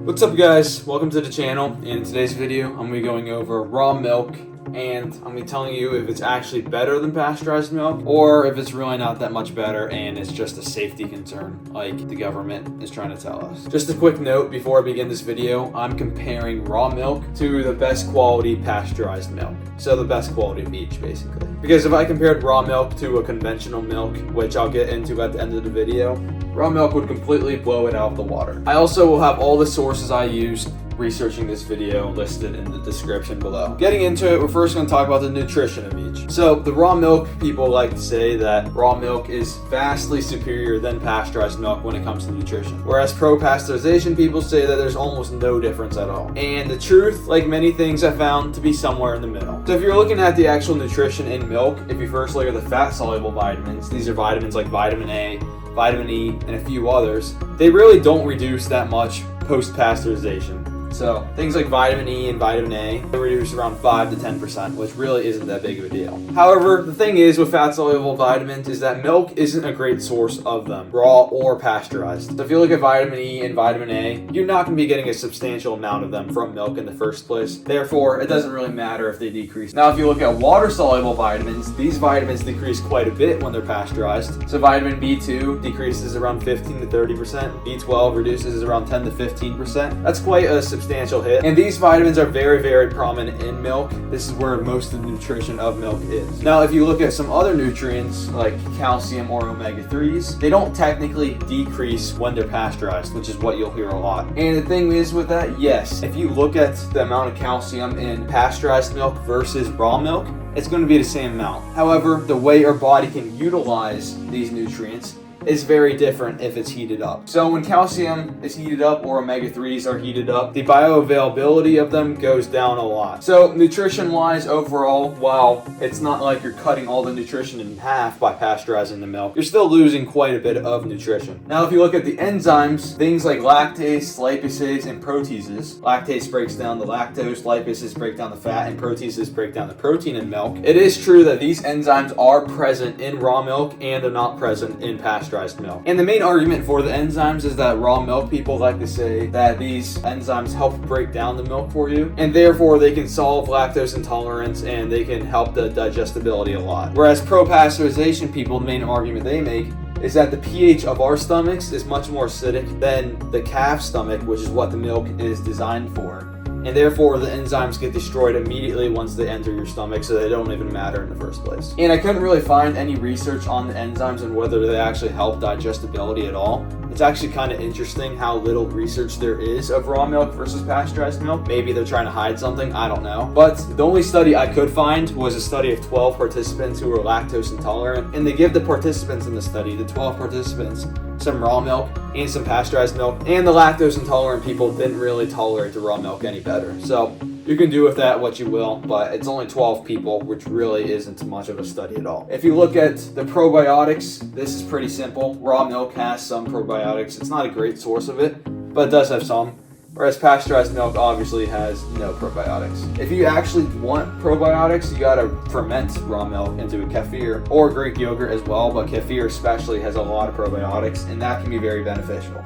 What's up guys, welcome to the channel. In today's video I'm going to be going over raw milk and I'm going to be telling you if it's actually better than pasteurized milk or if it's really not that much better and it's just a safety concern like the government is trying to tell us. Just a quick note before I begin this video, I'm comparing raw milk to the best quality pasteurized milk. So the best quality of each basically. Because if I compared raw milk to a conventional milk, which I'll get into at the end of the video, raw milk would completely blow it out of the water. I also will have all the sources I used researching this video listed in the description below. Getting into it, we're first going to talk about the nutrition of each. So the raw milk, people like to say that raw milk is vastly superior than pasteurized milk when it comes to nutrition. Whereas pro-pasteurization people say that there's almost no difference at all. And the truth, like many things, I found to be somewhere in the middle. So if you're looking at the actual nutrition in milk, if you first look at the fat-soluble vitamins, these are vitamins like vitamin A, vitamin E, and a few others, they really don't reduce that much post-pasteurization. So things like vitamin E and vitamin A, they reduce around 5 to 10%, which really isn't that big of a deal. However, the thing is with fat-soluble vitamins is that milk isn't a great source of them, raw or pasteurized. So if you look at vitamin E and vitamin A, you're not going to be getting a substantial amount of them from milk in the first place. Therefore, it doesn't really matter if they decrease. Now, if you look at water-soluble vitamins, these vitamins decrease quite a bit when they're pasteurized. So vitamin B2 decreases around 15 to 30%, B12 reduces around 10 to 15%. That's quite a substantial hit. And these vitamins are very, very prominent in milk. This is where most of the nutrition of milk is. Now, if you look at some other nutrients like calcium or omega-3s, they don't technically decrease when they're pasteurized, which is what you'll hear a lot. And the thing is with that, yes, if you look at the amount of calcium in pasteurized milk versus raw milk, it's going to be the same amount. However, the way our body can utilize these nutrients is very different if it's heated up. So when calcium is heated up or omega-3s are heated up, the bioavailability of them goes down a lot. So nutrition-wise overall, while it's not like you're cutting all the nutrition in half by pasteurizing the milk, you're still losing quite a bit of nutrition. Now if you look at the enzymes, things like lactase, lipase, and proteases, lactase breaks down the lactose, lipases break down the fat, and proteases break down the protein in milk. It is true that these enzymes are present in raw milk and are not present in pasteurized milk. And the main argument for the enzymes is that raw milk people like to say that these enzymes help break down the milk for you, and therefore they can solve lactose intolerance and they can help the digestibility a lot. Whereas pro-pasteurization people, the main argument they make is that the pH of our stomachs is much more acidic than the calf's stomach, which is what the milk is designed for. And therefore the enzymes get destroyed immediately once they enter your stomach, so they don't even matter in the first place. And I couldn't really find any research on the enzymes and whether they actually help digestibility at all. It's actually kind of interesting how little research there is of raw milk versus pasteurized milk. Maybe they're trying to hide something, I don't know. But the only study I could find was a study of 12 participants who were lactose intolerant, and they give the participants in the study, the 12 participants, some raw milk and some pasteurized milk, and the lactose intolerant people didn't really tolerate the raw milk any better. So you can do with that what you will, but it's only 12 people, which really isn't much of a study at all. If you look at the probiotics, this is pretty simple. Raw milk has some probiotics. It's not a great source of it, but it does have some. Whereas pasteurized milk obviously has no probiotics. If you actually want probiotics, you gotta ferment raw milk into a kefir or Greek yogurt as well, but kefir especially has a lot of probiotics and that can be very beneficial.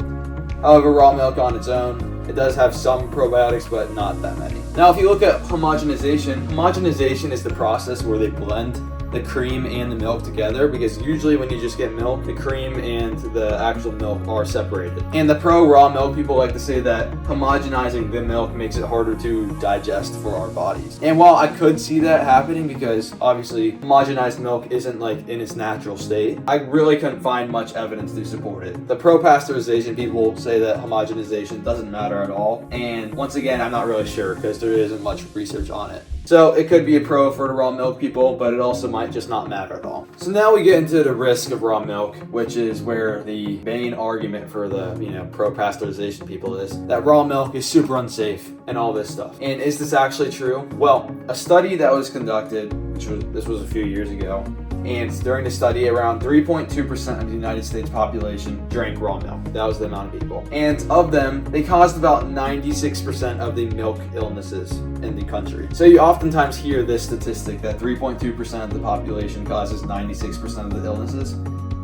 However, raw milk on its own, it does have some probiotics, but not that many. Now, if you look at homogenization is the process where they blend the cream and the milk together, because usually when you just get milk, the cream and the actual milk are separated. And the pro-raw milk people like to say that homogenizing the milk makes it harder to digest for our bodies. And while I could see that happening, because obviously homogenized milk isn't like in its natural state, I really couldn't find much evidence to support it. The pro-pasteurization people say that homogenization doesn't matter at all. And once again, I'm not really sure because there isn't much research on it. So it could be a pro for the raw milk people, but it also might just not matter at all. So now we get into the risk of raw milk, which is where the main argument for the pro-pasteurization people is that raw milk is super unsafe and all this stuff. And is this actually true? Well, a study that was conducted, this was a few years ago, and during the study, around 3.2% of the United States population drank raw milk. That was the amount of people. And of them, they caused about 96% of the milk illnesses in the country. So you oftentimes hear this statistic that 3.2% of the population causes 96% of the illnesses.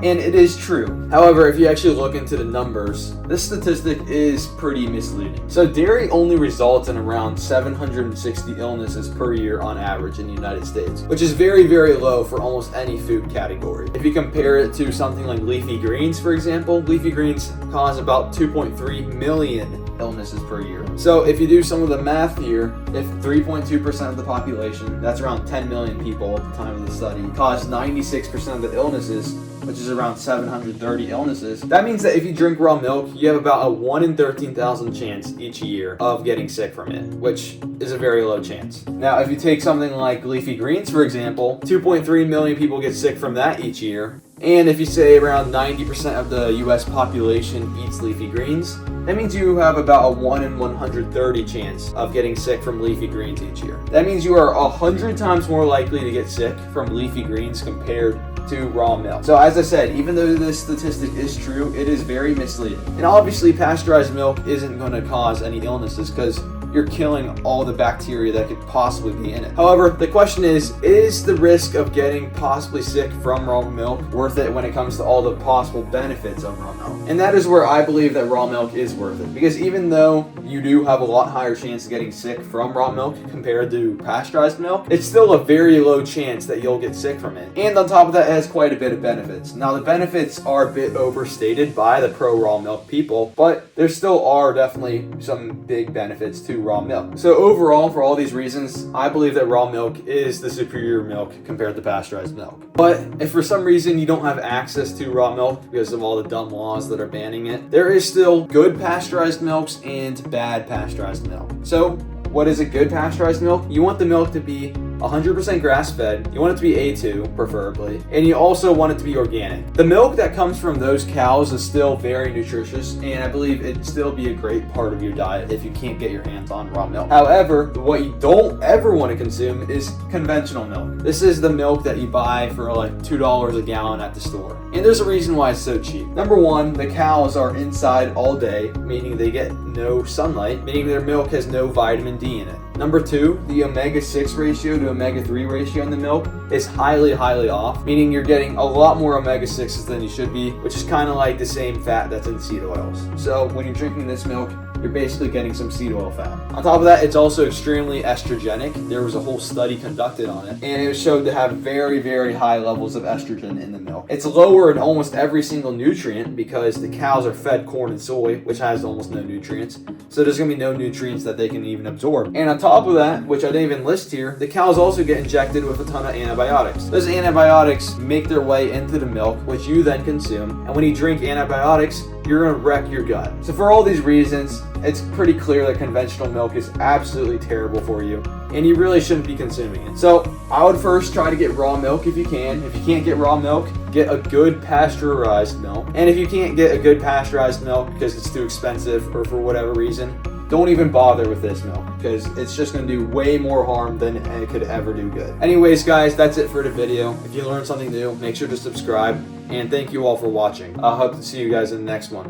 And it is true. However, if you actually look into the numbers, this statistic is pretty misleading. So dairy only results in around 760 illnesses per year on average in the United States, which is very, very low for almost any food category. If you compare it to something like leafy greens, for example, leafy greens cause about 2.3 million illnesses per year. So if you do some of the math here, if 3.2% of the population, that's around 10 million people at the time of the study, caused 96% of the illnesses, which is around 730 illnesses, that means that if you drink raw milk, you have about a 1 in 13,000 chance each year of getting sick from it, which is a very low chance. Now, if you take something like leafy greens, for example, 2.3 million people get sick from that each year. And if you say around 90% of the US population eats leafy greens, that means you have about a 1 in 130 chance of getting sick from leafy greens each year. That means you are 100 times more likely to get sick from leafy greens compared to raw milk. So as I said, even though this statistic is true, it is very misleading. And obviously pasteurized milk isn't going to cause any illnesses because you're killing all the bacteria that could possibly be in it. However, the question is the risk of getting possibly sick from raw milk worth it when it comes to all the possible benefits of raw milk? And that is where I believe that raw milk is worth it. Because even though you do have a lot higher chance of getting sick from raw milk compared to pasteurized milk, it's still a very low chance that you'll get sick from it. And on top of that, it has quite a bit of benefits. Now, the benefits are a bit overstated by the pro raw milk people, but there still are definitely some big benefits to raw milk. So overall, for all these reasons, I believe that raw milk is the superior milk compared to pasteurized milk. But if for some reason you don't have access to raw milk because of all the dumb laws that are banning it, there is still good pasteurized milks and bad pasteurized milk. So what is a good pasteurized milk? You want the milk to be 100% grass-fed, you want it to be A2 preferably, and you also want it to be organic. The milk that comes from those cows is still very nutritious, and I believe it'd still be a great part of your diet if you can't get your hands on raw milk. However, what you don't ever want to consume is conventional milk. This is the milk that you buy for like $2 a gallon at the store. And there's a reason why it's so cheap. Number one, the cows are inside all day, meaning they get no sunlight, meaning their milk has no vitamin D in it. Number two, the omega-6 ratio to omega-3 ratio in the milk is highly, highly off, meaning you're getting a lot more omega-6s than you should be, which is kind of like the same fat that's in seed oils. So when you're drinking this milk, you're basically getting some seed oil fat. On top of that, it's also extremely estrogenic. There was a whole study conducted on it, and it was showed to have very, very high levels of estrogen in the milk. It's lower in almost every single nutrient because the cows are fed corn and soy, which has almost no nutrients. So there's going to be no nutrients that they can even absorb. And on top of that, which I didn't even list here, the cows also get injected with a ton of antibiotics. Those antibiotics make their way into the milk, which you then consume. And when you drink antibiotics, you're going to wreck your gut. So for all these reasons, it's pretty clear that conventional milk is absolutely terrible for you, and you really shouldn't be consuming it. So I would first try to get raw milk if you can. If you can't get raw milk, get a good pasteurized milk. And if you can't get a good pasteurized milk because it's too expensive or for whatever reason, don't even bother with this milk because it's just going to do way more harm than it could ever do good. Anyways, guys, that's it for the video. If you learned something new, make sure to subscribe. And thank you all for watching. I hope to see you guys in the next one.